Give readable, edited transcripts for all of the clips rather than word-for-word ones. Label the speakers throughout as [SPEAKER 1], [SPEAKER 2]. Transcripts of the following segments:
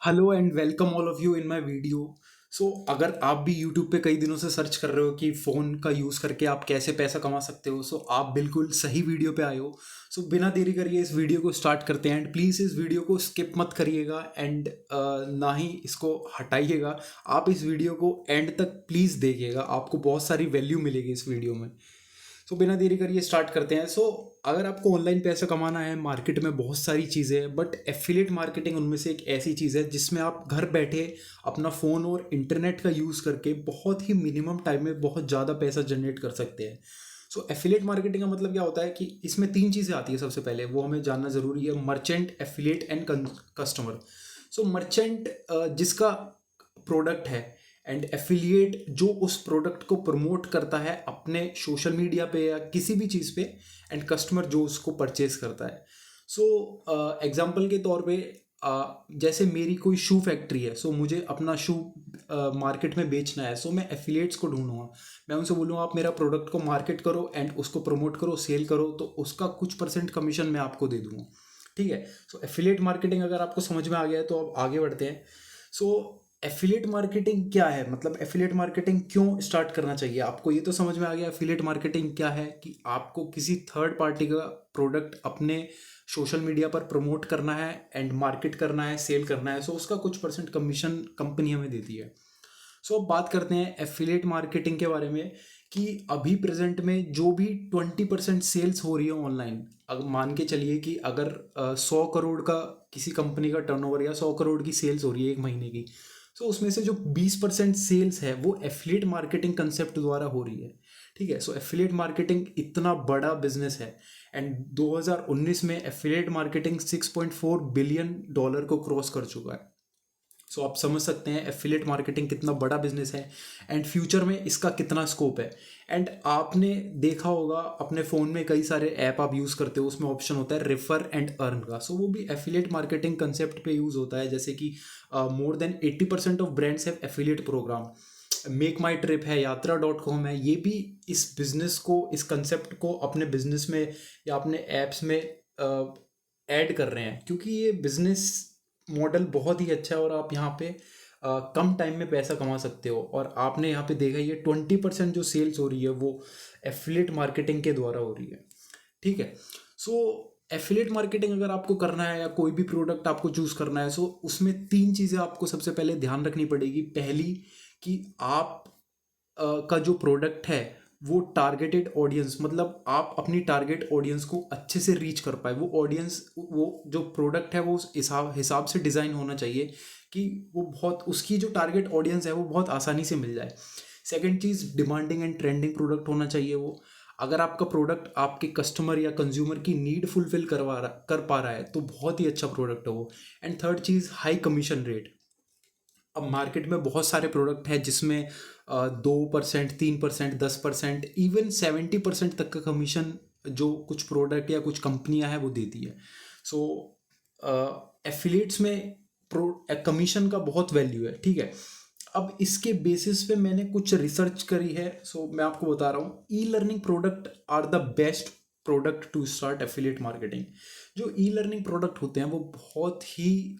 [SPEAKER 1] Hello and welcome all of you in my video. अगर आप भी यूट्यूब पे कई दिनों से सर्च कर रहे हो कि फ़ोन का यूज़ करके आप कैसे पैसा कमा सकते हो, आप बिल्कुल सही वीडियो पे आए हो। बिना देरी करिए इस वीडियो को स्टार्ट करते हैं एंड प्लीज़ इस वीडियो को स्किप मत करिएगा एंड ना ही इसको हटाइएगा। आप इस वीडियो को एंड तक प्लीज़ देखिएगा, आपको बहुत सारी वैल्यू मिलेगी इस वीडियो में। बिना देरी करिए स्टार्ट करते हैं। अगर आपको ऑनलाइन पैसा कमाना है, मार्केट में बहुत सारी चीज़ें हैं बट एफिलिएट मार्केटिंग उनमें से एक ऐसी चीज़ है जिसमें आप घर बैठे अपना फ़ोन और इंटरनेट का यूज़ करके बहुत ही मिनिमम टाइम में बहुत ज़्यादा पैसा जनरेट कर सकते हैं। एफिलिएट मार्केटिंग का मतलब क्या होता है कि इसमें तीन चीज़ें आती है। सबसे पहले वो हमें जानना ज़रूरी है, merchant, affiliate and customer. Merchant जिसका प्रोडक्ट है एंड एफिलिएट जो उस प्रोडक्ट को प्रमोट करता है अपने सोशल मीडिया पे या किसी भी चीज़ पे, एंड कस्टमर जो उसको परचेज करता है। एग्जांपल के तौर पे जैसे मेरी कोई शू फैक्ट्री है, मुझे अपना शू मार्केट में बेचना है। मैं एफिलिएट्स को ढूंढूंगा, मैं उनसे बोलूँगा आप मेरा प्रोडक्ट को मार्केट करो एंड उसको प्रमोट करो, सेल करो, तो उसका कुछ परसेंट कमीशन मैं आपको दे दूंगा। ठीक है। एफिलिएट मार्केटिंग अगर आपको समझ में आ गया है तो अब आगे बढ़ते हैं। सो एफिलिएट मार्केटिंग क्या है, मतलब एफिलिएट मार्केटिंग क्यों स्टार्ट करना चाहिए आपको, ये तो समझ में आ गया। एफिलिएट मार्केटिंग क्या है कि आपको किसी थर्ड पार्टी का प्रोडक्ट अपने सोशल मीडिया पर प्रमोट करना है एंड मार्केट करना है, सेल करना है। उसका कुछ परसेंट कमीशन कंपनी हमें देती है। अब बात करते हैं एफिलिएट मार्केटिंग के बारे में कि अभी प्रेजेंट में जो भी 20% सेल्स हो रही है ऑनलाइन, अगर मान के चलिए कि अगर 100 करोड़ का किसी कंपनी का टर्नओवर या 100 करोड़ की सेल्स हो रही है एक महीने की, उसमें से जो 20% सेल्स है वो एफिलिएट मार्केटिंग कंसेप्ट द्वारा हो रही है। ठीक है। एफिलिएट मार्केटिंग इतना बड़ा बिजनेस है एंड 2019 में एफिलिएट मार्केटिंग $6.4 बिलियन को क्रॉस कर चुका है। आप समझ सकते हैं एफिलिएट मार्केटिंग कितना बड़ा बिजनेस है एंड फ्यूचर में इसका कितना स्कोप है। एंड आपने देखा होगा अपने फ़ोन में कई सारे ऐप आप यूज़ करते हो, उसमें ऑप्शन होता है रेफर एंड अर्न का। वो भी एफिलिएट मार्केटिंग कंसेप्ट पे यूज़ होता है। जैसे कि more than 80% of brands have affiliate program. Make my trip है, यात्रा.com है, ये भी इस बिजनेस को, इस कंसेप्ट को अपने बिजनेस में या अपने ऐप्स में ऐड कर रहे हैं, क्योंकि ये बिजनेस मॉडल बहुत ही अच्छा है और आप यहाँ पे कम टाइम में पैसा कमा सकते हो। और आपने यहाँ पे देखा ये 20% जो सेल्स हो रही है वो एफिलिएट मार्केटिंग के द्वारा हो रही है। ठीक है। सो एफिलिएट मार्केटिंग अगर आपको करना है या कोई भी प्रोडक्ट आपको चूज़ करना है, उसमें तीन चीज़ें आपको सबसे पहले ध्यान रखनी पड़ेगी। पहली कि आप का जो प्रोडक्ट है वो टारगेटेड ऑडियंस, मतलब आप अपनी टारगेट ऑडियंस को अच्छे से रीच कर पाए। वो ऑडियंस, वो जो प्रोडक्ट है वो उस हिसाब हिसाब से डिज़ाइन होना चाहिए कि वो बहुत, उसकी जो टारगेट ऑडियंस है वो बहुत आसानी से मिल जाए। Second cheese, demanding and trending product होना चाहिए वो। अगर आपका प्रोडक्ट आपके कस्टमर या कंज्यूमर की नीड फुलफिल कर पा रहा है तो बहुत ही अच्छा प्रोडक्ट है वो। And third cheese, high commission rate. अब मार्केट में बहुत सारे प्रोडक्ट हैं जिसमें 2%, 3%, 10%, इवन 70% तक का कमीशन जो कुछ प्रोडक्ट या कुछ कंपनियां हैं वो देती है। सो एफिलिएट्स में प्रो कमीशन का बहुत वैल्यू है। ठीक है। अब इसके बेसिस पे मैंने कुछ रिसर्च करी है। मैं आपको बता रहा हूँ, e learning product are the best product to start affiliate marketing. जो ई लर्निंग प्रोडक्ट होते हैं वो बहुत ही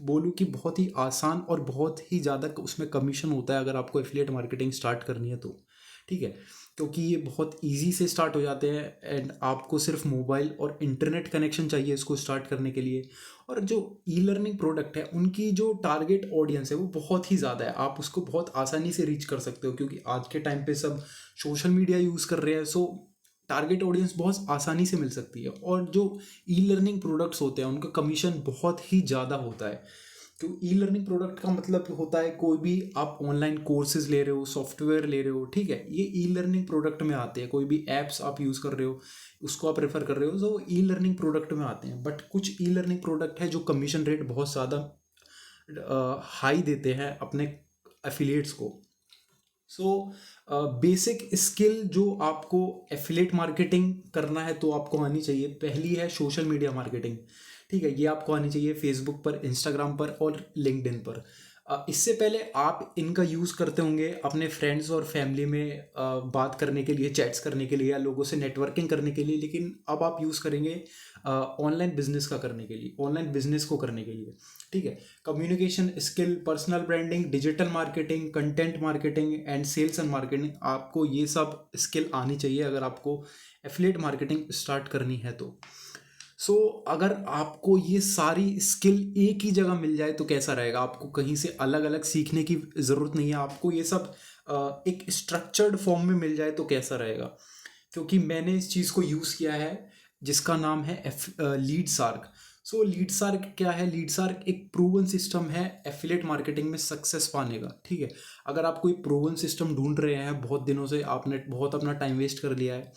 [SPEAKER 1] बोलूँ कि बहुत ही आसान और बहुत ही ज़्यादा उसमें कमीशन होता है अगर आपको एफिलिएट मार्केटिंग स्टार्ट करनी है तो। ठीक है। क्योंकि ये बहुत इजी से स्टार्ट हो जाते हैं एंड आपको सिर्फ मोबाइल और इंटरनेट कनेक्शन चाहिए इसको स्टार्ट करने के लिए। और जो ई लर्निंग प्रोडक्ट है उनकी जो टारगेट ऑडियंस है वो बहुत ही ज़्यादा है, आप उसको बहुत आसानी से रीच कर सकते हो क्योंकि आज के टाइम पे सब सोशल मीडिया यूज़ कर रहे हैं। टारगेट ऑडियंस बहुत आसानी से मिल सकती है। और जो ई लर्निंग प्रोडक्ट्स होते हैं उनका कमीशन बहुत ही ज़्यादा होता है। तो ई लर्निंग प्रोडक्ट का मतलब होता है कोई भी आप ऑनलाइन कोर्सेज ले रहे हो, सॉफ्टवेयर ले रहे हो, ठीक है, ये ई लर्निंग प्रोडक्ट में आते हैं। कोई भी ऐप्स आप यूज़ कर रहे हो, उसको आप रेफर कर रहे हो, तो ई लर्निंग प्रोडक्ट में आते हैं। बट कुछ ई लर्निंग प्रोडक्ट है जो कमीशन रेट बहुत ज़्यादा हाई देते हैं अपने एफिलिएट्स को। बेसिक स्किल जो आपको एफिलिएट मार्केटिंग करना है तो आपको आनी चाहिए, पहली है सोशल मीडिया मार्केटिंग। ठीक है, ये आपको आनी चाहिए फेसबुक पर, इंस्टाग्राम पर और लिंक्डइन पर। इससे पहले आप इनका यूज़ करते होंगे अपने फ्रेंड्स और फैमिली में बात करने के लिए, चैट्स करने के लिए या लोगों से नेटवर्किंग करने के लिए, लेकिन अब आप यूज़ करेंगे ऑनलाइन बिजनेस का करने के लिए, ऑनलाइन बिजनेस को करने के लिए। ठीक है। Communication skill, personal branding, digital marketing, content marketing and sales and marketing, आपको ये सब स्किल आनी चाहिए अगर आपको एफिलिएट मार्केटिंग स्टार्ट करनी है तो। सो अगर आपको ये सारी स्किल एक ही जगह मिल जाए तो कैसा रहेगा, आपको कहीं से अलग अलग सीखने की ज़रूरत नहीं है, आपको ये सब एक स्ट्रक्चर्ड फॉर्म में मिल जाए तो कैसा रहेगा। क्योंकि मैंने इस चीज़ को यूज़ किया है जिसका नाम है Leadsark. So Leadsark क्या है? लीड सार्क एक प्रूवन सिस्टम है एफिलेट मार्केटिंग में सक्सेस पाने का, ठीक है। अगर आप कोई प्रूवन सिस्टम ढूंढ रहे हैं बहुत दिनों से, आपने बहुत अपना टाइम वेस्ट कर लिया है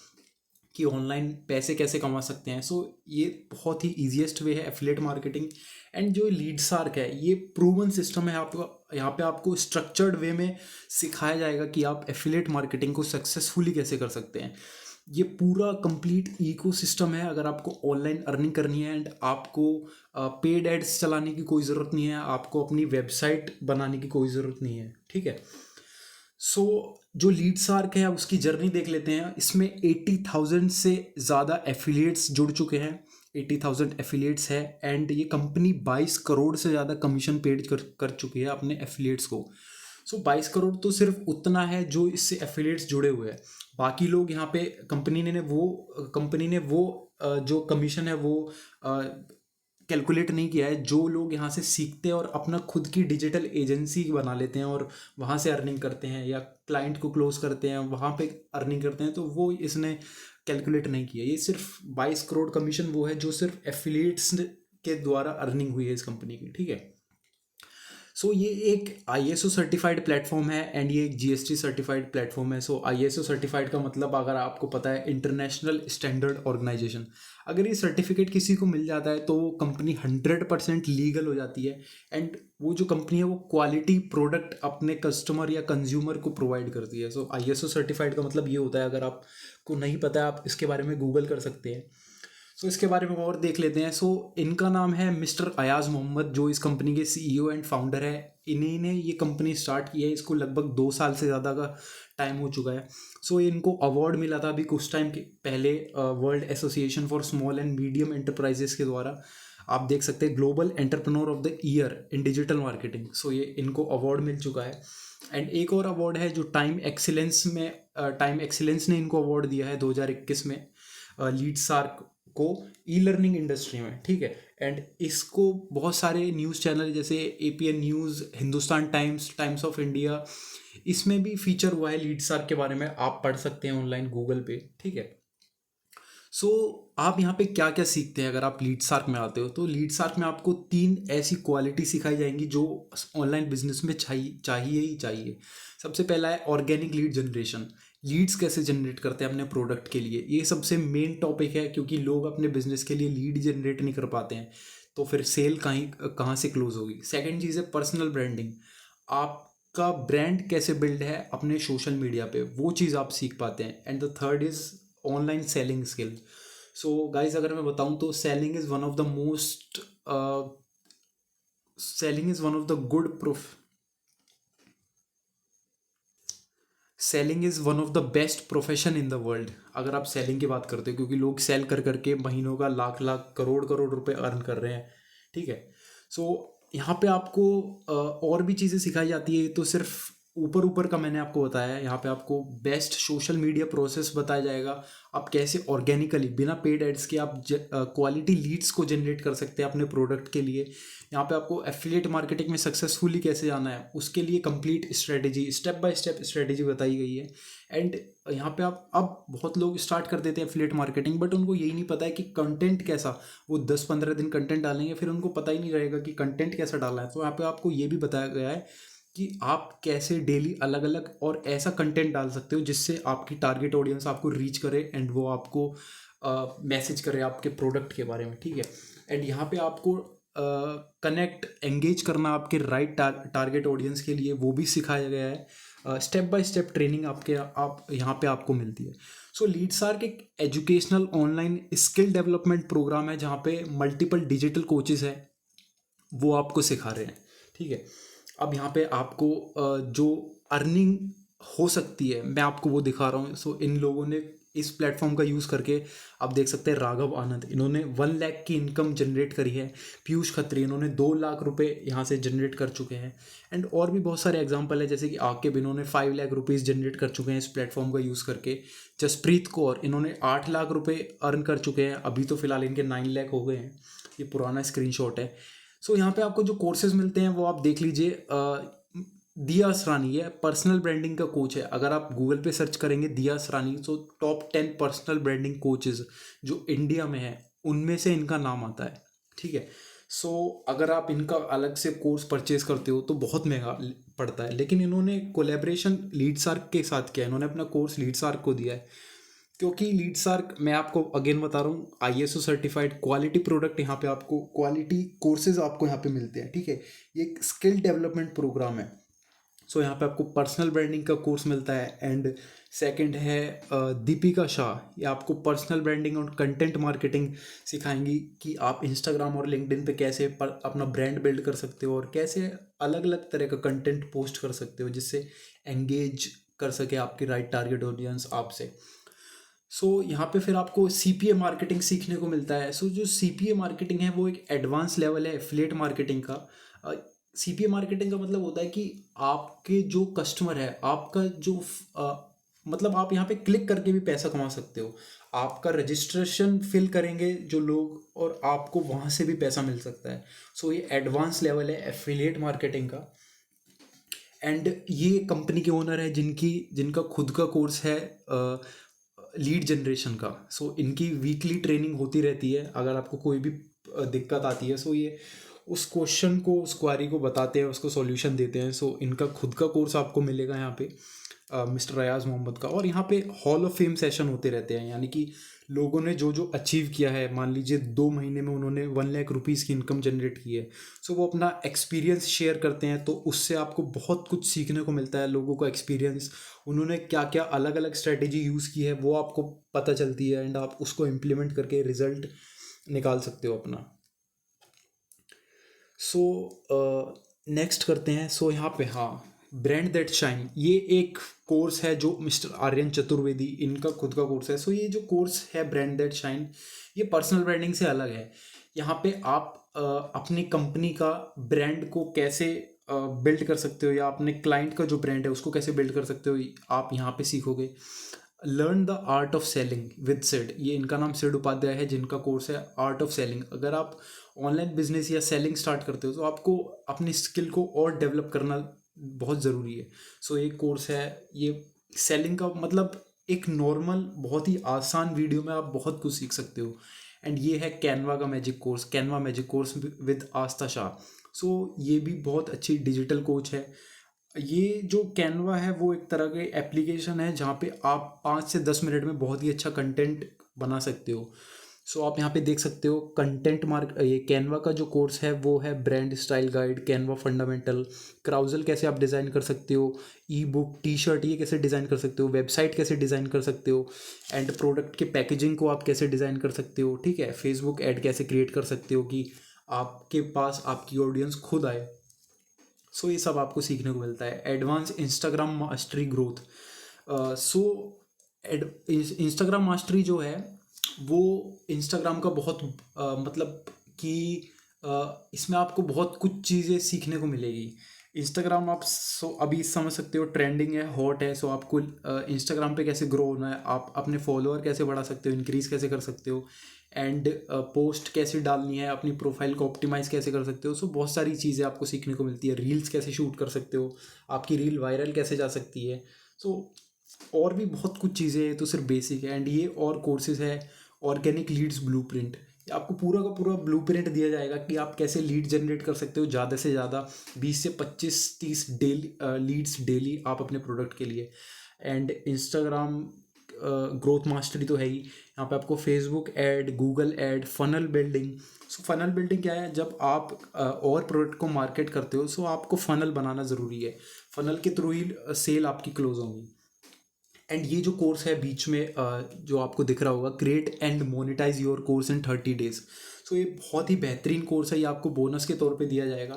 [SPEAKER 1] कि ऑनलाइन पैसे कैसे कमा सकते हैं, सो ये बहुत ही ईजीएस्ट वे है एफिलेट मार्केटिंग। एंड जो लीड सार्क है ये प्रूवन सिस्टम है, आपको यहाँ पे आपको स्ट्रक्चर्ड वे में सिखाया जाएगा कि आप एफिलेट मार्केटिंग को सक्सेसफुली कैसे कर सकते हैं। ये पूरा कंप्लीट इकोसिस्टम है अगर आपको ऑनलाइन अर्निंग करनी है। एंड आपको पेड एड्स चलाने की कोई ज़रूरत नहीं है, आपको अपनी वेबसाइट बनाने की कोई ज़रूरत नहीं है, ठीक है। सो जो लीड सार्क है उसकी जर्नी देख लेते हैं। इसमें 80,000 से ज़्यादा एफिलिएट्स जुड़ चुके हैं, 80,000 एफिलिएट्स है। एंड ये कंपनी 22 करोड़ से ज़्यादा कमीशन पेड कर चुकी है अपने एफिलिएट्स को। सो 22 करोड़ तो सिर्फ उतना है जो इससे एफिलिएट्स जुड़े हुए हैं। बाकी लोग यहाँ पे कंपनी ने वो जो कमीशन है वो कैलकुलेट नहीं किया है। जो लोग यहाँ से सीखते हैं और अपना खुद की डिजिटल एजेंसी बना लेते हैं और वहाँ से अर्निंग करते हैं, या क्लाइंट को क्लोज करते हैं वहाँ पे अर्निंग करते हैं, तो वो इसने कैलकुलेट नहीं किया। ये सिर्फ 22 करोड़ कमीशन वो है जो सिर्फ एफिलिएट्स के द्वारा अर्निंग हुई है इस कंपनी की, ठीक है। सो ये एक ISO सर्टिफाइड प्लेटफॉर्म है एंड ये एक GST सर्टिफाइड प्लेटफॉर्म है। सो ISO सर्टिफाइड का मतलब अगर आपको पता है इंटरनेशनल स्टैंडर्ड ऑर्गेनाइजेशन। अगर ये सर्टिफिकेट किसी को मिल जाता है तो वो कंपनी 100% लीगल हो जाती है। एंड वो जो कंपनी है वो क्वालिटी प्रोडक्ट अपने कस्टमर या कंज्यूमर को प्रोवाइड करती है। सो ISO सर्टिफाइड का मतलब ये होता है, अगर आपको नहीं पता है आप इसके बारे में गूगल कर सकते हैं। सो इसके बारे में और देख लेते हैं। सो इनका नाम है मिस्टर अयाज मोहम्मद, जो इस कंपनी के CEO एंड फाउंडर है। इन्हीं ने ये कंपनी स्टार्ट की है, इसको लगभग 2 साल से ज़्यादा का टाइम हो चुका है। सो इनको अवार्ड मिला था अभी कुछ टाइम के पहले world association for small and medium enterprises के द्वारा। आप देख सकते हैं global entrepreneur of the year in digital marketing. So ये इनको अवार्ड मिल चुका है। एंड एक और अवार्ड है जो टाइम एक्सीलेंस ने इनको अवार्ड दिया है 2021 में लीड सार्क को ई लर्निंग इंडस्ट्री में, ठीक है। एंड इसको बहुत सारे न्यूज़ चैनल जैसे APN news, Hindustan times, times of India, इसमें भी फीचर हुआ है लीड सार्क के बारे में, आप पढ़ सकते हैं ऑनलाइन गूगल पे, ठीक है। सो आप यहाँ पे क्या क्या सीखते हैं अगर आप लीड सार्क में आते हो? तो लीड सार्क में आपको 3 ऐसी क्वालिटी सिखाई जाएंगी जो ऑनलाइन बिजनेस में चाहिए ही चाहिए। सबसे पहला है ऑर्गेनिक लीड जनरेशन। लीड्स कैसे जनरेट करते हैं अपने प्रोडक्ट के लिए, ये सबसे मेन टॉपिक है, क्योंकि लोग अपने बिजनेस के लिए लीड जनरेट नहीं कर पाते हैं तो फिर सेल कहाँ से क्लोज होगी। सेकेंड चीज़ है पर्सनल ब्रांडिंग। आपका ब्रांड कैसे बिल्ड है अपने सोशल मीडिया पे, वो चीज़ आप सीख पाते हैं। And the third is online selling skill. So guys अगर मैं बताऊं तो selling is one of the good proof selling is one of the best profession in the world. अगर आप सेलिंग की बात करते हो, क्योंकि लोग सेल कर करके महीनों का लाख लाख करोड़ करोड़ रुपए अर्न कर रहे हैं, ठीक है। सो यहाँ पे आपको और भी चीज़ें सिखाई जाती है, तो सिर्फ ऊपर ऊपर का मैंने आपको बताया है। यहाँ पे आपको बेस्ट सोशल मीडिया प्रोसेस बताया जाएगा, आप कैसे ऑर्गेनिकली बिना पेड एड्स के आप क्वालिटी लीड्स को जनरेट कर सकते हैं अपने प्रोडक्ट के लिए। यहाँ पे आपको एफिलिएट मार्केटिंग में सक्सेसफुली कैसे जाना है उसके लिए complete strategy, step by step strategy बताई गई है। एंड यहाँ पे आप अब बहुत लोग स्टार्ट कर देते हैं एफिलिएट मार्केटिंग, बट उनको यही नहीं पता है कि कंटेंट कैसा, वो 10-15 दिन कंटेंट डालेंगे फिर उनको पता ही नहीं रहेगा कि कंटेंट कैसा डालना है। तो यहाँ पे आपको ये भी बताया गया है कि आप कैसे डेली अलग अलग और ऐसा कंटेंट डाल सकते हो जिससे आपकी टारगेट ऑडियंस आपको रीच करे एंड वो आपको मैसेज करे आपके प्रोडक्ट के बारे में, ठीक है। एंड यहाँ पे आपको कनेक्ट एंगेज करना आपके राइट टारगेट ऑडियंस के लिए वो भी सिखाया गया है। स्टेप बाय स्टेप ट्रेनिंग आप यहाँ पे आपको मिलती है। सो लीड सार्क एक educational online skill development program है जहाँ पे मल्टीपल डिजिटल कोचेस हैं, वो आपको सिखा रहे हैं, ठीक है। अब यहाँ पे आपको जो अर्निंग हो सकती है मैं आपको वो दिखा रहा हूँ। सो इन लोगों ने इस प्लेटफॉर्म का यूज़ करके आप देख सकते हैं राघव आनंद, इन्होंने 1 लाख की इनकम जनरेट करी है। पीयूष खत्री, इन्होंने 2 लाख रुपए यहाँ से जनरेट कर चुके हैं। एंड और भी बहुत सारे एग्जांपल है, जैसे कि आकिब, इन्होंने 5 लाख रुपीज़ जनरेट कर चुके हैं इस प्लेटफॉर्म का यूज़ करके। जसप्रीत कौर, इन्होंने 8 लाख रुपए अर्न कर चुके हैं। अभी तो फिलहाल इनके 9 लाख हो गए हैं, ये पुराना स्क्रीनशॉट है। सो यहाँ पे आपको जो कोर्सेज मिलते हैं वो आप देख लीजिए। दिया असरानी, ये पर्सनल ब्रांडिंग का कोच है। अगर आप गूगल पे सर्च करेंगे दिया असरानी, तो टॉप 10 पर्सनल ब्रांडिंग कोचेज जो इंडिया में है उनमें से इनका नाम आता है, ठीक है। सो अगर आप इनका अलग से कोर्स परचेज करते हो तो बहुत महंगा पड़ता है, लेकिन इन्होंने कोलेब्रेशन लीडसार्क के साथ किया है। इन्होंने अपना कोर्स लीडसार्क को दिया है, क्योंकि लीडसार्क, मैं आपको अगेन बता रहा हूँ, ISO सर्टिफाइड क्वालिटी प्रोडक्ट, यहाँ पे आपको क्वालिटी कोर्सेज आपको यहाँ पे मिलते हैं, ठीक है। ये एक स्किल डेवलपमेंट प्रोग्राम है। सो यहाँ पे आपको पर्सनल ब्रांडिंग का कोर्स मिलता है। एंड सेकंड है दीपिका शाह, ये आपको पर्सनल ब्रांडिंग और कंटेंट मार्केटिंग सिखाएंगी कि आप इंस्टाग्राम और लिंक्डइन पे कैसे अपना ब्रांड बिल्ड कर सकते हो और कैसे अलग अलग तरह का कंटेंट पोस्ट कर सकते हो जिससे एंगेज कर सके आपकी राइट टारगेट ऑडियंस आपसे। सो यहाँ पे फिर आपको CPA मार्केटिंग सीखने को मिलता है। सो जो CPA मार्केटिंग है वो एक एडवांस लेवल है एफिलिएट मार्केटिंग का। CPA मार्केटिंग का मतलब होता है कि आपके जो कस्टमर है, आपका जो मतलब आप यहाँ पे क्लिक करके भी पैसा कमा सकते हो। आपका रजिस्ट्रेशन फिल करेंगे जो लोग और आपको वहाँ से भी पैसा मिल सकता है। सो ये एडवांस लेवल है एफिलिएट मार्केटिंग का। एंड ये कंपनी के ओनर है जिनका खुद का कोर्स है लीड जनरेशन का। सो इनकी वीकली ट्रेनिंग होती रहती है। अगर आपको कोई भी दिक्कत आती है, सो ये उस क्वेश्चन को, उस क्वारी को बताते हैं, उसको सॉल्यूशन देते हैं। सो इनका खुद का कोर्स आपको मिलेगा यहाँ पे मिस्टर रियाज मोहम्मद का। और यहाँ पे हॉल ऑफ फेम सेशन होते रहते हैं, यानी कि लोगों ने जो जो अचीव किया है, मान लीजिए 2 महीने में उन्होंने 1 लाख रुपीज़ की इनकम जनरेट की है, सो वो अपना एक्सपीरियंस शेयर करते हैं। तो उससे आपको बहुत कुछ सीखने को मिलता है, लोगों का एक्सपीरियंस, उन्होंने क्या क्या अलग अलग स्ट्रेटेजी यूज़ की है वो आपको पता चलती है। एंड आप उसको इम्प्लीमेंट करके रिजल्ट निकाल सकते हो अपना। सो नेक्स्ट करते हैं। सो यहाँ पे, हाँ, ब्रांड दैट शाइन, ये एक कोर्स है जो मिस्टर आर्यन चतुर्वेदी, इनका खुद का कोर्स है। सो ये जो कोर्स है ब्रांड दैट शाइन, ये पर्सनल ब्रांडिंग से अलग है। यहाँ पे आप अपनी कंपनी का ब्रांड को कैसे बिल्ड कर सकते हो, या अपने क्लाइंट का जो ब्रांड है उसको कैसे बिल्ड कर सकते हो, आप यहाँ पे सीखोगे। Learn the art of selling with Sid, ये इनका नाम सिड उपाध्याय है, जिनका कोर्स है आर्ट ऑफ सेलिंग। अगर आप ऑनलाइन बिजनेस या सेलिंग स्टार्ट करते हो तो आपको अपनी स्किल को और डेवलप करना बहुत ज़रूरी है। सो एक कोर्स है ये सेलिंग का, मतलब एक नॉर्मल बहुत ही आसान वीडियो में आप बहुत कुछ सीख सकते हो। एंड ये है कैनवा का magic course, Canva magic course with Aastha Shah. So ये भी बहुत अच्छी डिजिटल कोच है। ये जो कैनवा है वो एक तरह के एप्लीकेशन है जहाँ पे आप 5 से 10 मिनट में बहुत ही अच्छा कंटेंट बना सकते हो। सो आप यहाँ पे देख सकते हो कंटेंट मार्क, ये कैनवा का जो कोर्स है वो है brand style guide, Canva fundamental, carousel कैसे आप डिज़ाइन कर सकते हो, ई बुक, T-शर्ट ये कैसे डिज़ाइन कर सकते हो, वेबसाइट कैसे डिज़ाइन कर सकते हो, एंड प्रोडक्ट के पैकेजिंग को आप कैसे डिज़ाइन कर सकते हो, ठीक है। फेसबुक ऐड कैसे क्रिएट कर सकते हो कि आपके पास आपकी ऑडियंस खुद आए। सो ये सब आपको सीखने को मिलता है। Advance Instagram mastery growth. So Instagram mastery जो है वो इंस्टाग्राम का बहुत मतलब कि इसमें आपको बहुत कुछ चीज़ें सीखने को मिलेगी। इंस्टाग्राम आप अभी समझ सकते हो ट्रेंडिंग है, हॉट है। सो आपको इंस्टाग्राम पे कैसे ग्रो होना है, आप अपने फॉलोअर कैसे बढ़ा सकते हो, इंक्रीज़ कैसे कर सकते हो, एंड पोस्ट कैसे डालनी है, अपनी प्रोफाइल को ऑप्टिमाइज़ कैसे कर सकते हो। सो बहुत सारी चीज़ें आपको सीखने को मिलती है। रील्स कैसे शूट कर सकते हो, आपकी रील वायरल कैसे जा सकती है। सो और भी बहुत कुछ चीज़ें हैं, तो सिर्फ बेसिक है। एंड ये और कोर्सेज है ऑर्गेनिक लीड्स ब्लूप्रिंट, आपको पूरा का पूरा ब्लूप्रिंट दिया जाएगा कि आप कैसे लीड जनरेट कर सकते हो ज़्यादा से ज़्यादा 20 से 25-30 डेली लीड्स डेली आप अपने प्रोडक्ट के लिए। एंड इंस्टाग्राम ग्रोथ मास्टरी तो है ही। यहाँ पे आपको Facebook ad, Google ad, funnel building. So funnel building क्या है, जब आप और प्रोडक्ट को मार्केट करते हो सो आपको फनल बनाना ज़रूरी है। फनल के थ्रू ही सेल आपकी क्लोज होंगी। एंड ये जो कोर्स है बीच में जो आपको दिख रहा होगा, create and monetise your course in 30 days। सो ये बहुत ही बेहतरीन कोर्स है, ये आपको बोनस के तौर पे दिया जाएगा।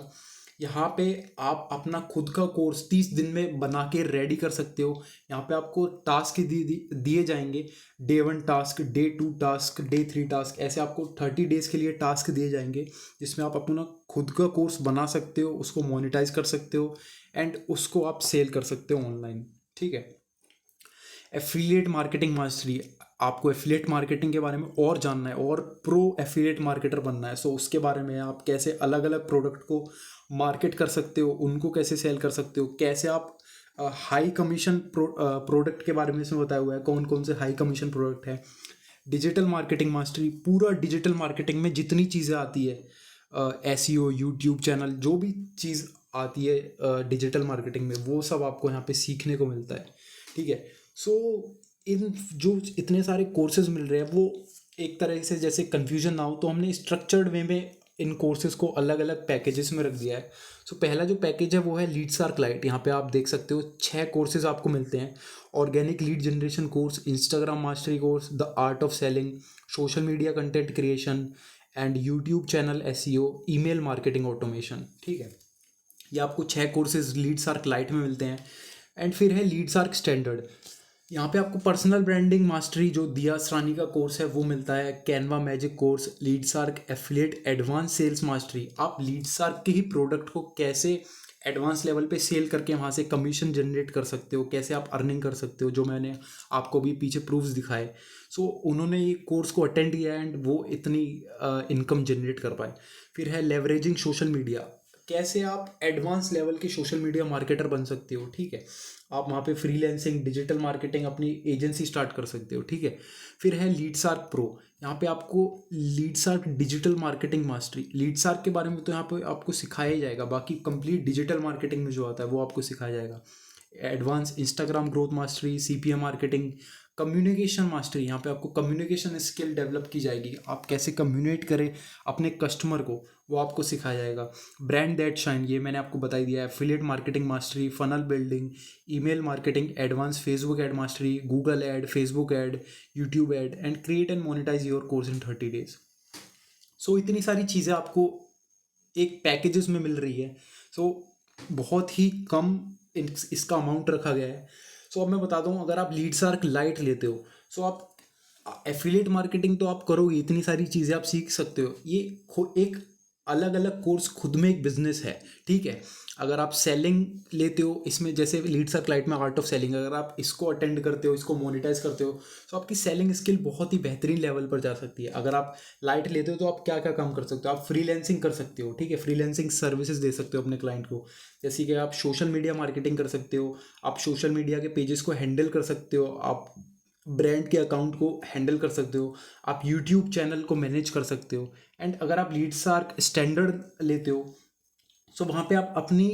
[SPEAKER 1] यहाँ पे आप अपना खुद का कोर्स 30 दिन में बना के रेडी कर सकते हो। यहाँ पे आपको टास्क दिए जाएंगे, day 1 task, day 2 task, day 3 task, ऐसे आपको 30 डेज़ के लिए टास्क दिए जाएंगे, जिसमें आप अपना खुद का कोर्स बना सकते हो, उसको मोनेटाइज कर सकते हो एंड उसको आप सेल कर सकते हो ऑनलाइन। ठीक है। एफिलिएट मार्केटिंग मास्टरी, आपको एफिलिएट मार्केटिंग के बारे में और जानना है और प्रो एफिलिएट मार्केटर बनना है, सो उसके बारे में आप कैसे अलग अलग प्रोडक्ट को मार्केट कर सकते हो, उनको कैसे सेल कर सकते हो, कैसे आप हाई कमीशन प्रोडक्ट के बारे में इसमें बताया हुआ है, कौन कौन से हाई कमीशन प्रोडक्ट है। डिजिटल मार्केटिंग मास्टरी, पूरा डिजिटल मार्केटिंग में जितनी चीज़ें आती है, एसईओ, यूट्यूब चैनल, जो भी चीज़ आती है डिजिटल मार्केटिंग में, वो सब आपको यहाँ पे सीखने को मिलता है। ठीक है। सो इन जो इतने सारे कोर्सेज मिल रहे हैं, वो एक तरह से जैसे कन्फ्यूजन ना हो, तो हमने स्ट्रक्चर्ड वे में इन कोर्सेज को अलग अलग पैकेजेस में रख दिया है। सो पहला जो पैकेज है वो है लीड शार्क लाइट। यहाँ पे आप देख सकते हो 6 कोर्सेज आपको मिलते हैं। Organic lead generation course, Instagram mastery course, the art of selling, social media content creation and YouTube channel SEO, email marketing automation. ठीक है। ये आपको 6 कोर्सेज लीड शार्क लाइट में मिलते हैं। एंड फिर है लीड शार्क स्टैंडर्ड। यहाँ पे आपको पर्सनल ब्रांडिंग मास्टरी, जो दिया सरानी का कोर्स है, वो मिलता है। Canva magic course, Leadsark affiliate advance sales mastery, आप लीड शार्क के ही प्रोडक्ट को कैसे एडवांस लेवल पे सेल करके वहाँ से कमीशन जनरेट कर सकते हो, कैसे आप अर्निंग कर सकते हो, जो मैंने आपको भी पीछे प्रूफ्स दिखाए। सो उन्होंने ये कोर्स को अटेंड किया एंड वो इतनी इनकम जनरेट कर पाए। फिर है लेवरेजिंग सोशल मीडिया, कैसे आप एडवांस लेवल के सोशल मीडिया मार्केटर बन सकते हो। ठीक है। आप वहाँ पे फ्रीलैंसिंग, डिजिटल मार्केटिंग, अपनी एजेंसी स्टार्ट कर सकते हो। ठीक है। फिर है लीड शार्क प्रो। यहाँ पे आपको lead shark digital marketing mastery, lead shark के बारे में तो यहाँ पे आपको सिखाया ही जाएगा, बाकी कंप्लीट डिजिटल मार्केटिंग में जो आता है वो आपको सिखाया जाएगा। Advance Instagram growth mastery, CPM marketing, communication mastery, यहाँ पे आपको कम्युनिकेशन स्किल डेवलप की जाएगी, आप कैसे कम्युनिकेट करें अपने कस्टमर को, वो आपको सिखाया जाएगा। ब्रांड दैट शाइन, ये मैंने आपको बताई दिया है। Affiliate marketing mastery, funnel building, email marketing, advance Facebook ad mastery, Google ad, Facebook ad, YouTube ad and create and monetise your course in 30 days. So इतनी सारी चीज़ें आपको एक पैकेजेस में मिल रही है। सो बहुत ही कम इसका अमाउंट रखा गया है। सो अब मैं बता दूं, अगर आप लीड शार्क लाइट लेते हो, सो आप एफिलिएट मार्केटिंग तो आप करोगे, इतनी सारी चीज़ें आप सीख सकते हो, ये एक अलग अलग कोर्स खुद में एक बिजनेस है। ठीक है। अगर आप सेलिंग लेते हो, इसमें जैसे लीड शार्क लाइट में आर्ट ऑफ सेलिंग, अगर आप इसको अटेंड करते हो, इसको मोनेटाइज करते हो, तो आपकी सेलिंग स्किल बहुत ही बेहतरीन लेवल पर जा सकती है। अगर आप लाइट लेते हो तो आप क्या क्या काम कर सकते हो, आप फ्रीलैंसिंग कर सकते हो। ठीक है। फ्रीलैंसिंग सर्विसेज दे सकते हो अपने क्लाइंट को, जैसे कि आप सोशल मीडिया मार्केटिंग कर सकते हो, आप सोशल मीडिया के पेजेस को हैंडल कर सकते हो, आप ब्रांड के अकाउंट को हैंडल कर सकते हो, आप यूट्यूब चैनल को मैनेज कर सकते हो। एंड अगर आप लीड शार्क स्टैंडर्ड लेते हो, सो वहाँ पे आप अपनी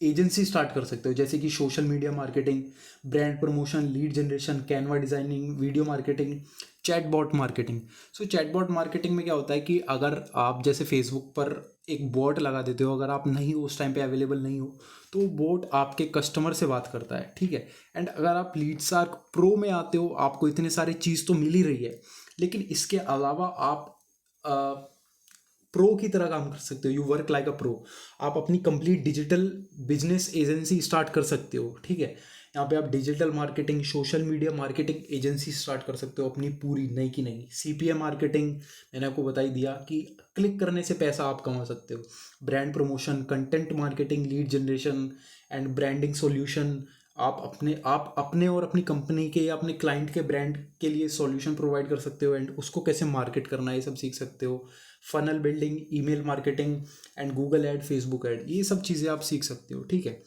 [SPEAKER 1] एजेंसी स्टार्ट कर सकते हो, जैसे कि social media marketing, brand promotion, lead generation, Canva designing, video marketing, chatbot marketing. So chatbot marketing में क्या होता है कि अगर आप जैसे फेसबुक पर एक बॉट लगा देते हो, अगर आप नहीं हो उस टाइम पे अवेलेबल नहीं हो, तो वो बॉट आपके कस्टमर से बात करता है। ठीक है। एंड अगर आप लीड शार्क प्रो में आते हो, आपको इतने सारी चीज़ तो मिल ही रही है, लेकिन इसके अलावा आप प्रो की तरह काम कर सकते हो। You work like a pro, आप अपनी complete digital business agency start कर सकते हो। ठीक है। यहाँ पे आप digital marketing, social media marketing agency start कर सकते हो अपनी पूरी, नई की नई। सीपीएम मार्केटिंग मैंने आपको बताई दिया कि क्लिक करने से पैसा आप कमा सकते हो। Brand promotion, content marketing, lead generation and branding solution, आप अपने और अपनी कंपनी के या अपने क्लाइंट के ब्रांड के लिए सॉल्यूशन प्रोवाइड कर सकते हो एंड उसको कैसे मार्केट करना है, ये सब सीख सकते हो। Funnel building, email marketing and Google add, Facebook ad, ये सब चीज़ें आप सीख सकते हो। ठीक है।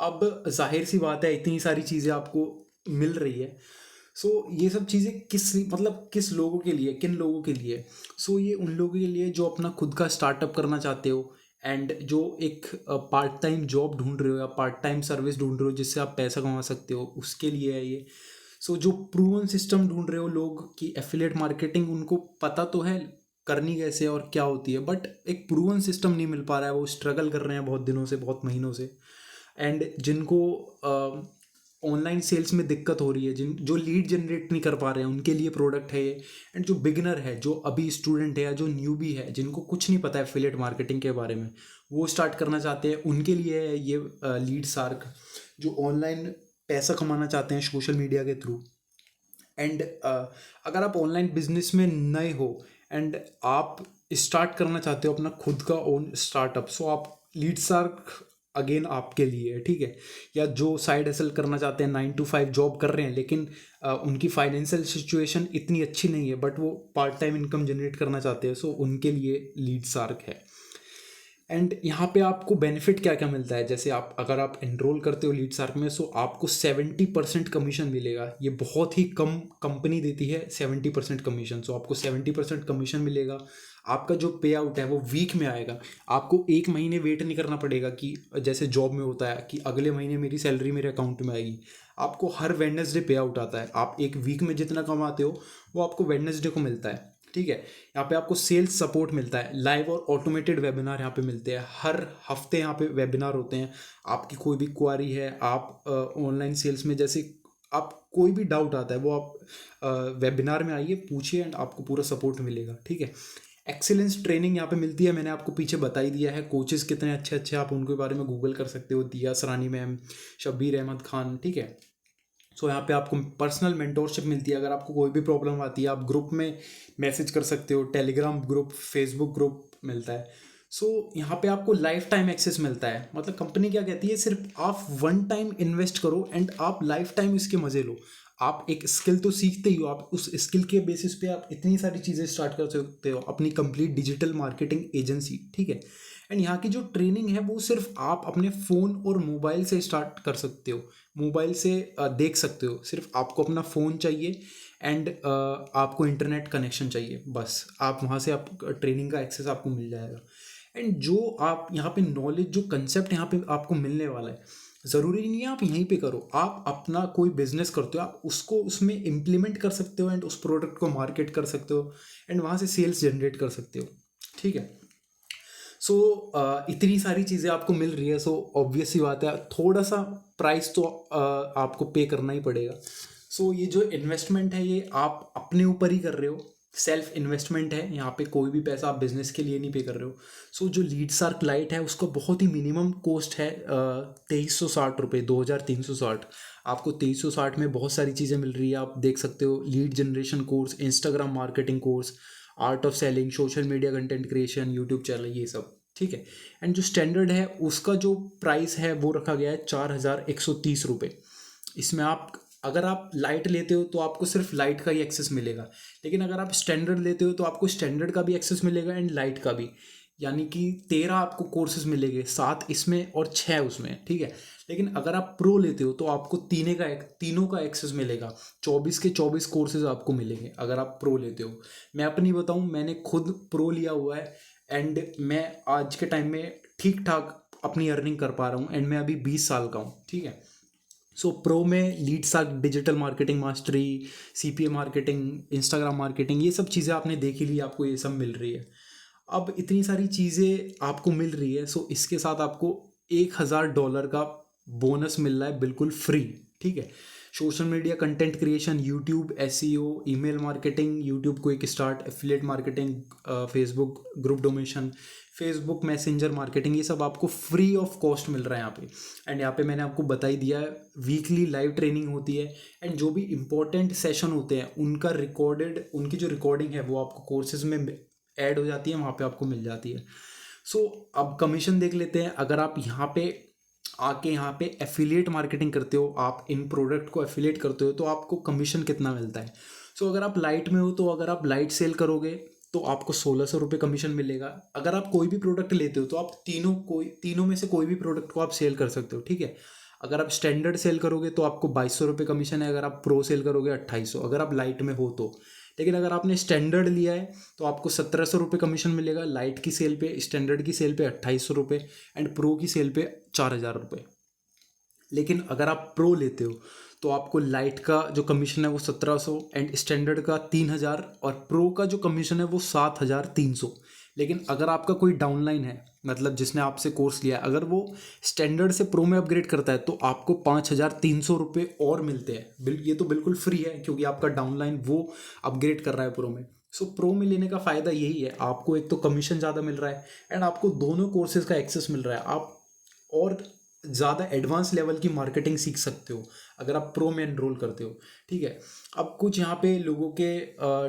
[SPEAKER 1] अब जाहिर सी बात है, इतनी सारी चीज़ें आपको मिल रही है, सो ये सब चीज़ें किस लोगों के लिए, किन लोगों के लिए, सो ये उन लोगों के लिए जो अपना खुद का स्टार्टअप करना चाहते हो एंड जो एक पार्ट टाइम जॉब ढूंढ रहे हो या पार्ट टाइम सर्विस ढूंढ रहे हो जिससे आप पैसा कमा सकते हो, उसके लिए है ये। सो जो प्रूवन सिस्टम ढूंढ रहे हो लोग कि एफिलिएट मार्केटिंग उनको पता तो है करनी कैसे और क्या होती है, बट एक प्रूवन सिस्टम नहीं मिल पा रहा है, वो स्ट्रगल कर रहे हैं बहुत दिनों से, बहुत महीनों से। एंड जिनको ऑनलाइन सेल्स में दिक्कत हो रही है, जिन जो लीड जनरेट नहीं कर पा रहे हैं, उनके लिए प्रोडक्ट है ये। एंड जो बिगिनर है, जो अभी स्टूडेंट है या जो न्यूबी है, जिनको कुछ नहीं पता है एफिलिएट मार्केटिंग के बारे में, वो स्टार्ट करना चाहते हैं, उनके लिए है ये लीड शार्क, जो ऑनलाइन पैसा कमाना चाहते हैं सोशल मीडिया के थ्रू। एंड अगर आप ऑनलाइन बिजनेस में नए हो एंड आप स्टार्ट करना चाहते हो अपना खुद का ओन स्टार्टअप, सो आप लीड शार्क अगेन आपके लिए है, ठीक है। या जो साइड हसल करना चाहते हैं, 9 to 5 जॉब कर रहे हैं, लेकिन उनकी फाइनेंशियल सिचुएशन इतनी अच्छी नहीं है, बट वो पार्ट टाइम इनकम जनरेट करना चाहते हैं, सो उनके लिए लीड शार्क है। एंड यहाँ पे आपको बेनिफिट क्या क्या मिलता है, जैसे आप अगर आप एनरोल करते हो लीड शार्क में, सो आपको 70% कमीशन मिलेगा। ये बहुत ही कम कंपनी देती है 70% कमीशन, सो आपको 70% कमीशन मिलेगा। आपका जो पे आउट है वो वीक में आएगा। आपको एक महीने वेट नहीं करना पड़ेगा कि जैसे जॉब में होता है कि अगले महीने मेरी सैलरी मेरे अकाउंट में आएगी। आपको हर वेडनेसडे पे आउट आता है। आप एक वीक में जितना कमाते हो वो आपको वेडनेसडे को मिलता है, ठीक है। यहाँ पे आपको सेल्स सपोर्ट मिलता है, लाइव और ऑटोमेटेड वेबिनार यहाँ पे मिलते हैं, हर हफ्ते यहाँ पे वेबिनार होते हैं। आपकी कोई भी क्वारी है, आप ऑनलाइन सेल्स में जैसे आप कोई भी डाउट आता है वो आप वेबिनार में आइए, पूछिए एंड आपको पूरा सपोर्ट मिलेगा, ठीक है। एक्सीलेंस ट्रेनिंग यहाँ पे मिलती है, मैंने आपको पीछे बता ही दिया है। कोचेस कितने अच्छे अच्छे, आप उनके बारे में गूगल कर सकते हो, दिया सरानी मैम, शब्बीर अहमद खान, ठीक है। सो यहाँ पे आपको पर्सनल मेंटोरशिप मिलती है। अगर आपको कोई भी प्रॉब्लम आती है, आप ग्रुप में मैसेज कर सकते हो, टेलीग्राम ग्रुप, फेसबुक ग्रुप मिलता है। सो यहाँ पे आपको लाइफ टाइम एक्सेस मिलता है। मतलब कंपनी क्या कहती है, सिर्फ आप वन टाइम इन्वेस्ट करो एंड आप लाइफ टाइम इसके मज़े लो। आप एक स्किल तो सीखते ही हो, आप उस स्किल के बेसिस पे आप इतनी सारी चीज़ें स्टार्ट कर सकते हो, अपनी कंप्लीट डिजिटल मार्केटिंग एजेंसी, ठीक है। एंड यहाँ की जो ट्रेनिंग है वो सिर्फ आप अपने फ़ोन और मोबाइल से स्टार्ट कर सकते हो, मोबाइल से देख सकते हो। सिर्फ आपको अपना फ़ोन चाहिए एंड आपको इंटरनेट कनेक्शन चाहिए, बस आप वहाँ से आप ट्रेनिंग का एक्सेस आपको मिल जाएगा। एंड जो आप यहाँ पे नॉलेज, जो कंसेप्ट यहाँ पे आपको मिलने वाला है, ज़रूरी नहीं है आप यहीं पे करो। आप अपना कोई बिजनेस करते हो, आप उसको उसमें इम्प्लीमेंट कर सकते हो एंड उस प्रोडक्ट को मार्केट कर सकते हो एंड वहाँ से सेल्स जनरेट कर सकते हो, ठीक है। सो इतनी सारी चीज़ें आपको मिल रही है, सो ऑब्वियस सी बात है थोड़ा सा प्राइस तो आपको पे करना ही पड़ेगा। सो ये जो इन्वेस्टमेंट है ये आप अपने ऊपर ही कर रहे हो, सेल्फ इन्वेस्टमेंट है। यहाँ पे कोई भी पैसा आप बिजनेस के लिए नहीं पे कर रहे हो। सो जो लीड शार्क लाइट है उसका बहुत ही मिनिमम कॉस्ट है 2360 रुपये, 2360। आपको 2360 में बहुत सारी चीज़ें मिल रही है। आप देख सकते हो lead generation course, Instagram marketing course, art of selling, social media content creation, YouTube channel, ये सब, ठीक है। एंड जो स्टैंडर्ड है उसका जो प्राइस है वो रखा गया है 4130 रुपये। इसमें आप अगर आप लाइट लेते हो तो आपको सिर्फ लाइट का ही एक्सेस मिलेगा, लेकिन अगर आप स्टैंडर्ड लेते हो तो आपको स्टैंडर्ड का भी एक्सेस मिलेगा एंड लाइट का भी। यानी कि 13 आपको कोर्सेज मिलेंगे, 7 इसमें और 6 उसमें, ठीक है। लेकिन अगर आप प्रो लेते हो तो आपको तीनों का एक्सेस मिलेगा, 24 के 24 कोर्सेज आपको मिलेंगे अगर आप प्रो लेते हो। मैं अपनी बताऊं, मैंने खुद प्रो लिया हुआ है एंड मैं आज के टाइम में ठीक ठाक अपनी अर्निंग कर पा रहा हूँ एंड मैं अभी 20 साल का हूँ, ठीक है। सो प्रो में lead shark, digital marketing mastery, CPA marketing, Instagram marketing, ये सब चीज़ें आपने देख ही ली, आपको ये सब मिल रही है। अब इतनी सारी चीज़ें आपको मिल रही है, सो इसके साथ आपको $1000 का बोनस मिल रहा है बिल्कुल फ्री, ठीक है। Social media content creation, YouTube SEO, email marketing, YouTube quick start, affiliate marketing, Facebook group domination, Facebook messenger marketing, ये सब आपको फ्री ऑफ कॉस्ट मिल रहा है यहाँ पे। एंड यहाँ पे मैंने आपको बता ही दिया है, वीकली लाइव ट्रेनिंग होती है एंड जो भी इंपॉर्टेंट सेशन होते हैं उनका रिकॉर्डेड, उनकी जो रिकॉर्डिंग है वो आपको कोर्सेज में ऐड हो जाती है, वहाँ पे आपको मिल जाती है। सो अब कमीशन देख लेते हैं। अगर आप यहाँ पे आके यहाँ पे एफिलिएट मार्केटिंग करते हो, आप इन प्रोडक्ट को एफिलिएट करते हो, तो आपको कमीशन कितना मिलता है। सो अगर आप लाइट में हो तो अगर आप लाइट सेल करोगे तो आपको 1600 रुपये कमीशन मिलेगा। अगर आप कोई भी प्रोडक्ट लेते हो तो आप तीनों में से कोई भी प्रोडक्ट को आप सेल कर सकते हो, ठीक है। अगर आप स्टैंडर्ड सेल करोगे तो आपको 2200 रुपये कमीशन है, अगर आप प्रो सेल करोगे 2800, अगर आप लाइट में हो तो। लेकिन अगर आपने स्टैंडर्ड लिया है तो आपको 1700 रुपये कमीशन मिलेगा लाइट की सेल पे, स्टैंडर्ड की सेल पे 2800 रुपये एंड प्रो की सेल पे 4000 रुपये। लेकिन अगर आप प्रो लेते हो तो आपको लाइट का जो कमीशन है वो 1700 एंड स्टैंडर्ड का 3000 और प्रो का जो कमीशन है वो 7300। लेकिन अगर आपका कोई डाउनलाइन है मतलब जिसने आपसे कोर्स लिया है, अगर वो स्टैंडर्ड से प्रो में अपग्रेड करता है तो आपको 5,300 रुपये और मिलते हैं। ये तो बिल्कुल फ्री है क्योंकि आपका डाउनलाइन वो अपग्रेड कर रहा है प्रो में। सो प्रो में लेने का फ़ायदा यही है, आपको एक तो कमीशन ज़्यादा मिल रहा है एंड आपको दोनों कोर्सेज़ का एक्सेस मिल रहा है। आप और ज़्यादा एडवांस लेवल की मार्केटिंग सीख सकते हो अगर आप प्रो में एनरोल करते हो, ठीक है। अब कुछ यहाँ पे लोगों के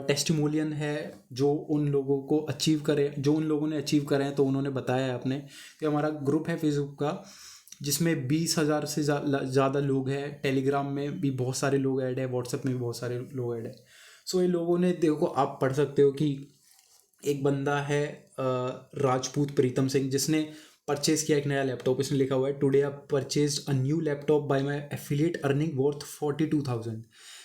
[SPEAKER 1] टेस्टिमोनियल है जो उन लोगों को अचीव करे, जो उन लोगों ने अचीव करे हैं, तो उन्होंने बताया है अपने कि हमारा ग्रुप है फेसबुक का जिसमें 20,000 से ज़्यादा लोग हैं, टेलीग्राम में भी बहुत सारे लोग ऐड है, व्हाट्सएप में भी बहुत सारे लोग ऐड है। सो ये लोगों ने, देखो आप पढ़ सकते हो कि एक बंदा है राजपूत प्रीतम सिंह, जिसने परचेज किया एक नया लैपटॉप। इसने लिखा हुआ है, today I purchase a new laptop by my affiliate earning worth 42,000।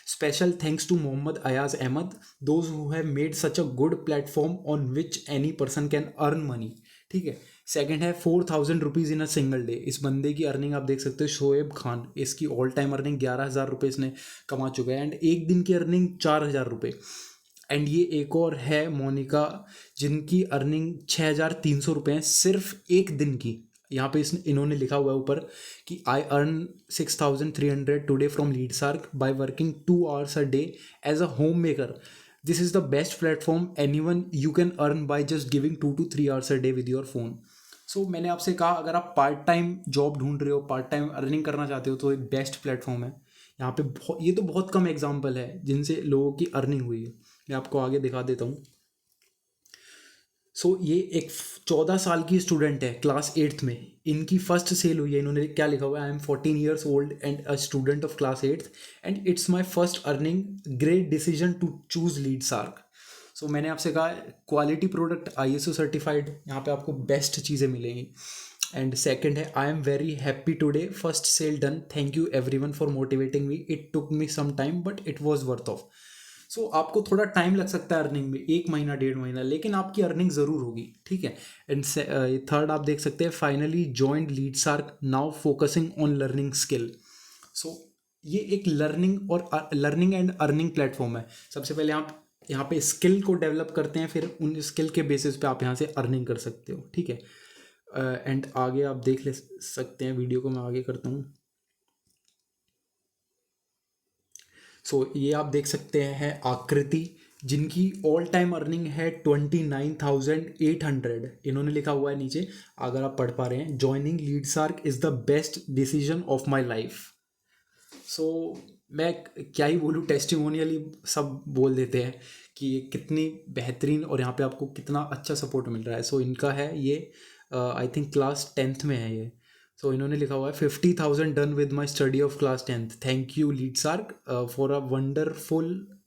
[SPEAKER 1] Special thanks to Mohammed Ayaz Ahmed, those who have made such a good platform on which any person can earn money. ठीक है। Second है 4,000 rupees in a single day. इस बंदे की earning आप देख सकते हो, शोएब खान, इसकी ऑल टाइम अर्निंग 11,000 रुपये इसने कमा चुका है एंड एक दिन की अर्निंग 4,000 रुपये। एंड ये एक और है मोनिका, जिनकी अर्निंग 6,300 रुपये है सिर्फ एक दिन की। यहाँ पे इन्होंने लिखा हुआ है ऊपर कि I earn 6,300 today from Leadsark by working 2 hours a day as a homemaker. This is the best platform anyone you can earn by just giving 2 to 3 hours a day with your phone. So मैंने आपसे कहा, अगर आप part time job ढूंढ रहे हो, part time earning करना चाहते हो, तो एक बेस्ट प्लेटफॉर्म है। यहाँ पे ये तो बहुत कम एग्जाम्पल है जिनसे लोगों की अर्निंग हुई है। मैं आपको आगे दिखा देता हूँ। सो ये एक 14 साल की स्टूडेंट है, क्लास 8th में। इनकी फर्स्ट सेल हुई है। इन्होंने क्या लिखा हुआ है, I am 14 years old and a student of class 8th and it's my first earning, great decision to choose Leadsark. So मैंने आपसे कहा क्वालिटी प्रोडक्ट, ISO सर्टिफाइड, यहाँ पे आपको बेस्ट चीज़ें मिलेंगी। एंड सेकंड है, I am very happy today, first sale done, thank you everyone for motivating me, it took me some time but it was worth of. So आपको थोड़ा time लग सकता है अर्निंग में, 1 महीना 1.5 महीना, लेकिन आपकी अर्निंग ज़रूर होगी, ठीक है। एंड थर्ड आप देख सकते हैं, finally joined Leadsark, now focusing on learning skill. So ये एक लर्निंग एंड अर्निंग प्लेटफॉर्म है। सबसे पहले आप यहाँ पे स्किल को डेवलप करते हैं, फिर उन स्किल के बेसिस पे आप यहाँ से अर्निंग कर सकते हो, ठीक है। एंड आगे आप देख ले सकते हैं, वीडियो को मैं आगे करता हूँ। सो ये आप देख सकते हैं आकृति, जिनकी ऑल टाइम अर्निंग है 29,800। इन्होंने लिखा हुआ है नीचे, अगर आप पढ़ पा रहे हैं, joining Leadsark is the best decision of my life. So मैं क्या ही बोलूँ, टेस्टिमोनियल ही सब बोल देते हैं कि ये कितनी बेहतरीन और यहाँ पे आपको कितना अच्छा सपोर्ट मिल रहा है। सो इनका है ये, आई थिंक क्लास 10th में है ये। सो इन्होंने लिखा हुआ है 50,000 done with my study of class 10th, thank you Leadsark for a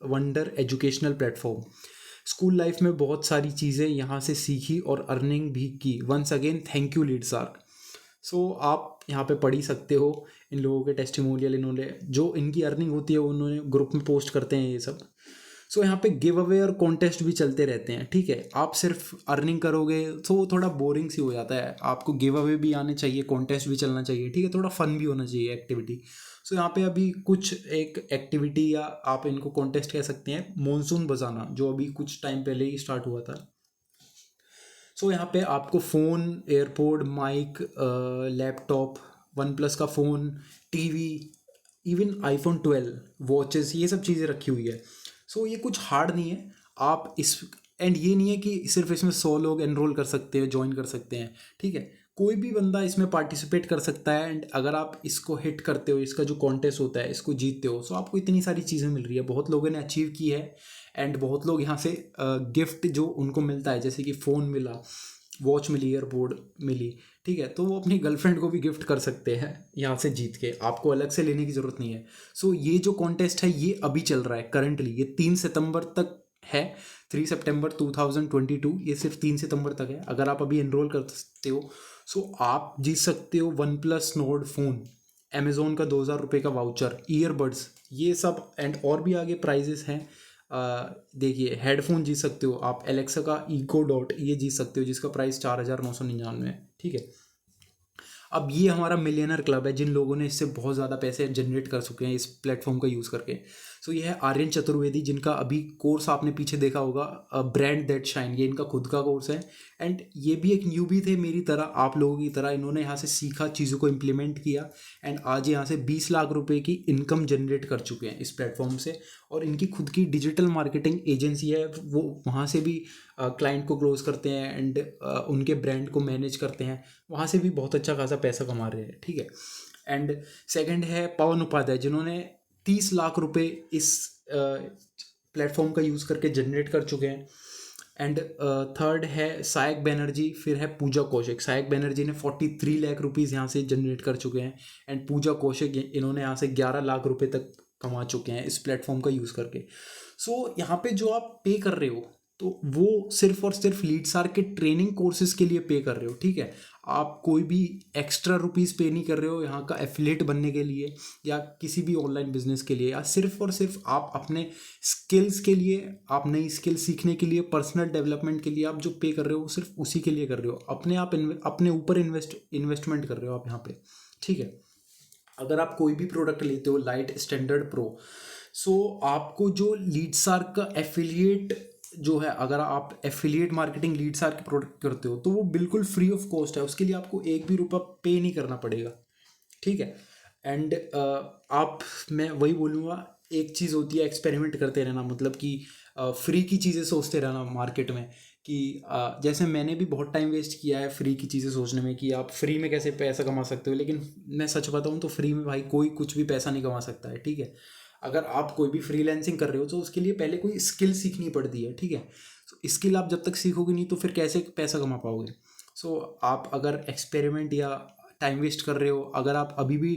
[SPEAKER 1] wonder educational platform. School life में बहुत सारी चीज़ें यहाँ से सीखी और अर्निंग भी की, once again thank you Leadsark. So आप यहाँ पे पढ़ ही सकते हो इन लोगों के टेस्टिमोनियल, इन्होंने जो इनकी अर्निंग होती है उन्होंने ग्रुप में पोस्ट करते हैं ये सब। सो यहाँ पे गिव अवे और कॉन्टेस्ट भी चलते रहते हैं, ठीक है। आप सिर्फ अर्निंग करोगे तो वो थोड़ा बोरिंग सी हो जाता है, आपको गिव अवे भी आने चाहिए, कॉन्टेस्ट भी चलना चाहिए, ठीक है, थोड़ा फन भी होना चाहिए एक्टिविटी। सो यहाँ पे अभी कुछ एक एक्टिविटी, या आप इनको कॉन्टेस्ट कह सकते हैं, मॉनसून बजाना, जो अभी कुछ टाइम पहले ही स्टार्ट हुआ था। सो यहाँ पे आपको phone, airport, mic, laptop, one plus का phone, TV, even iPhone 12, watches, ये सब चीज़ें रखी हुई है। सो ये कुछ हार्ड नहीं है। आप इस एंड ये नहीं है कि सिर्फ इसमें 100 लोग एनरोल कर सकते हैं, ज्वाइन कर सकते हैं, ठीक है। कोई भी बंदा इसमें पार्टिसिपेट कर सकता है एंड अगर आप इसको हिट करते हो, इसका जो कॉन्टेस्ट होता है, इसको जीतते हो, सो आपको इतनी सारी चीज़ें मिल रही है, बहुत लोगों ने अचीव की है। एंड बहुत लोग यहाँ से गिफ्ट जो उनको मिलता है, जैसे कि फ़ोन मिला, वॉच मिली, ईयरपोड मिली, ठीक है, तो वो अपनी गर्लफ्रेंड को भी गिफ्ट कर सकते हैं यहाँ से जीत के, आपको अलग से लेने की ज़रूरत नहीं है। सो ये जो कॉन्टेस्ट है ये अभी चल रहा है करंटली, ये 3 सितंबर तक है, 3 सितंबर 2022, ये सिर्फ 3 सितंबर तक है। अगर आप अभी एनरोल कर सकते हो, सो आप जीत सकते हो one plus node phone, Amazon का 2,000 रुपये का वाउचर, ईयरबड्स, ये सब एंड और भी आगे प्राइजेस हैं। देखिए, हेडफोन जीत सकते हो आप, एलेक्सा का इको डॉट ये जीत सकते हो, जिसका प्राइस 4,999 है, ठीक है। अब ये हमारा मिलियनर क्लब है, जिन लोगों ने इससे बहुत ज़्यादा पैसे जनरेट कर चुके हैं इस प्लेटफॉर्म का यूज़ करके। सो ये है आर्यन चतुर्वेदी, जिनका अभी कोर्स आपने पीछे देखा होगा, ब्रांड दैट शाइन, ये इनका खुद का कोर्स है। एंड ये भी एक न्यूबी थे मेरी तरह, आप लोगों की तरह। इन्होंने यहाँ से सीखा, चीज़ों को इम्प्लीमेंट किया एंड आज यहाँ से 20 लाख रुपए की इनकम जनरेट कर चुके हैं इस प्लेटफॉर्म से। और इनकी खुद की डिजिटल मार्केटिंग एजेंसी है, वो वहाँ से भी क्लाइंट को क्लोज करते हैं एंड उनके ब्रांड को मैनेज करते हैं, वहाँ से भी बहुत अच्छा खासा पैसा कमा रहे हैं, ठीक है। एंड सेकंड है पवन उपाध्याय, जिन्होंने 30 लाख रुपए इस प्लेटफॉर्म का यूज़ करके जनरेट कर चुके हैं। एंड थर्ड है सायक बनर्जी, फिर है पूजा कौशिक। सायक बनर्जी ने 43 लाख रुपीज़ यहाँ से जनरेट कर चुके हैं एंड पूजा कौशिक इन्होंने यहाँ से 11 लाख रुपए तक कमा चुके हैं इस प्लेटफॉर्म का यूज़ करके। सो यहाँ पे जो आप पे कर रहे हो, तो वो सिर्फ और सिर्फ लीडसार के ट्रेनिंग कोर्सेज के लिए पे कर रहे हो, ठीक है। आप कोई भी एक्स्ट्रा रुपीज़ पे नहीं कर रहे हो यहाँ का एफिलिएट बनने के लिए या किसी भी ऑनलाइन बिजनेस के लिए, या सिर्फ और सिर्फ आप अपने स्किल्स के लिए, आप नई स्किल सीखने के लिए, पर्सनल डेवलपमेंट के लिए आप जो पे कर रहे हो वो सिर्फ उसी के लिए कर रहे हो। अपने ऊपर इन्वेस्टमेंट कर रहे हो आप यहाँ पे, ठीक है। अगर आप कोई भी प्रोडक्ट लेते हो लाइट स्टैंडर्ड प्रो, सो आपको जो लीडसार का एफिलिएट जो है, अगर आप एफिलिएट मार्केटिंग लीडसार के प्रोडक्ट करते हो तो वो बिल्कुल फ्री ऑफ कॉस्ट है, उसके लिए आपको एक भी रुपया पे नहीं करना पड़ेगा, ठीक है। एंड मैं वही बोलूँगा, एक चीज़ होती है एक्सपेरिमेंट करते रहना, मतलब कि फ्री की चीज़ें सोचते रहना मार्केट में कि जैसे मैंने भी बहुत टाइम वेस्ट किया है फ्री की चीज़ें सोचने में कि आप फ्री में कैसे पैसा कमा सकते हो, लेकिन मैं सच बताऊँ तो फ्री में भाई कोई कुछ भी पैसा नहीं कमा सकता है, ठीक है। अगर आप कोई भी फ्रीलांसिंग कर रहे हो तो उसके लिए पहले कोई स्किल सीखनी पड़ती है, ठीक है। तो स्किल आप जब तक सीखोगे नहीं तो फिर कैसे पैसा कमा पाओगे। सो आप अगर एक्सपेरिमेंट या टाइम वेस्ट कर रहे हो, अगर आप अभी भी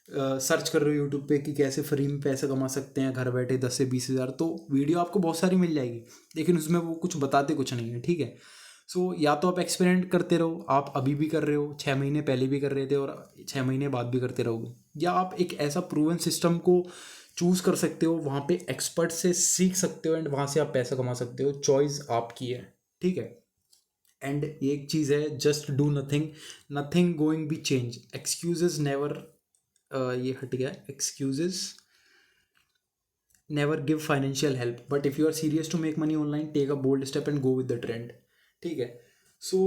[SPEAKER 1] सर्च कर रहे हो यूट्यूब पे कि कैसे फ्री में पैसा कमा सकते हैं घर बैठे 10 से 20 हज़ार, तो वीडियो आपको बहुत सारी मिल जाएगी, लेकिन उसमें वो कुछ बताते कुछ नहीं है, ठीक है। सो या तो आप एक्सपेरिमेंट करते रहो, आप अभी भी कर रहे हो, 6 महीने पहले भी कर रहे थे और 6 महीने बाद भी करते रहोगे, या आप एक ऐसा प्रूवन सिस्टम को चूज़ कर सकते हो, वहाँ पे एक्सपर्ट से सीख सकते हो एंड वहाँ से आप पैसा कमा सकते हो। चॉइस आपकी है, ठीक है। एंड एक चीज़ है, just do nothing, nothing going be change, excuses never, ये हट गया, excuses never give financial help, but if you are serious to make money online take a bold step and go with the trend, ठीक है। सो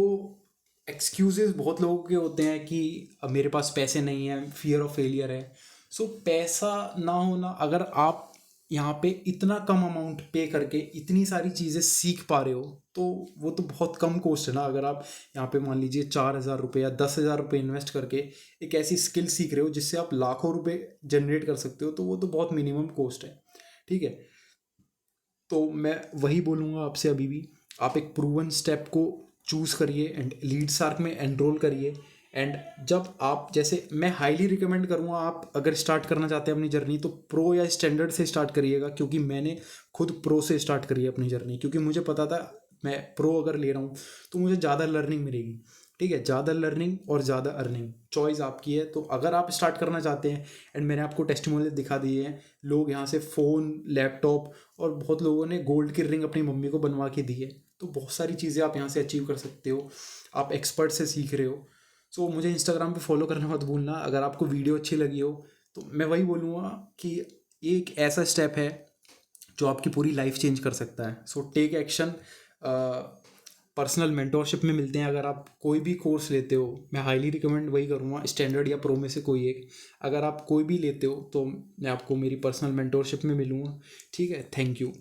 [SPEAKER 1] excuses बहुत लोगों के होते हैं कि अब मेरे पास पैसे नहीं है, फियर ऑफ फेलियर है। सो पैसा ना होना, अगर आप यहाँ पे इतना कम अमाउंट पे करके इतनी सारी चीज़ें सीख पा रहे हो तो वो तो बहुत कम कॉस्ट है ना। अगर आप यहाँ पे मान लीजिए 4,000 रुपये या 10,000 रुपये इन्वेस्ट करके एक ऐसी स्किल सीख रहे हो जिससे आप लाखों रुपए जनरेट कर सकते हो, तो वो तो बहुत मिनिमम कॉस्ट है, ठीक है। तो मैं वही बोलूँगा आपसे, अभी भी आप एक प्रूवन स्टेप को चूज़ करिए एंड लीड सार्क में एनरोल करिए। एंड जब आप, जैसे मैं हाईली रिकमेंड करूँगा, आप अगर स्टार्ट करना चाहते हैं अपनी जर्नी तो प्रो या स्टैंडर्ड से स्टार्ट करिएगा, क्योंकि मैंने खुद प्रो से स्टार्ट करी है अपनी जर्नी, क्योंकि मुझे पता था मैं प्रो अगर ले रहा हूँ तो मुझे ज़्यादा लर्निंग मिलेगी, ठीक है। ज़्यादा लर्निंग और ज़्यादा अर्निंग, चॉइस आपकी है। तो अगर आप स्टार्ट करना चाहते हैं, एंड मैंने आपको टेस्टिमोनियल दिखा दिए हैं, लोग यहाँ से फ़ोन, लैपटॉप, और बहुत लोगों ने गोल्ड की रिंग अपनी मम्मी को बनवा के दी है, तो बहुत सारी चीज़ें आप यहाँ से अचीव कर सकते हो। आप एक्सपर्ट से सीख रहे हो। सो मुझे इंस्टाग्राम पे फॉलो करना मत भूलना। अगर आपको वीडियो अच्छी लगी हो तो मैं वही बोलूँगा कि ये एक ऐसा स्टेप है जो आपकी पूरी लाइफ चेंज कर सकता है। So take action. Personal mentorship में मिलते हैं। अगर आप कोई भी कोर्स लेते हो, मैं हाईली रिकमेंड वही करूँगा, स्टैंडर्ड या प्रो में से कोई एक। अगर आप कोई भी लेते हो तो मैं आपको मेरी पर्सनल मेंटोरशिप में मिलूँगा, ठीक है। Thank you.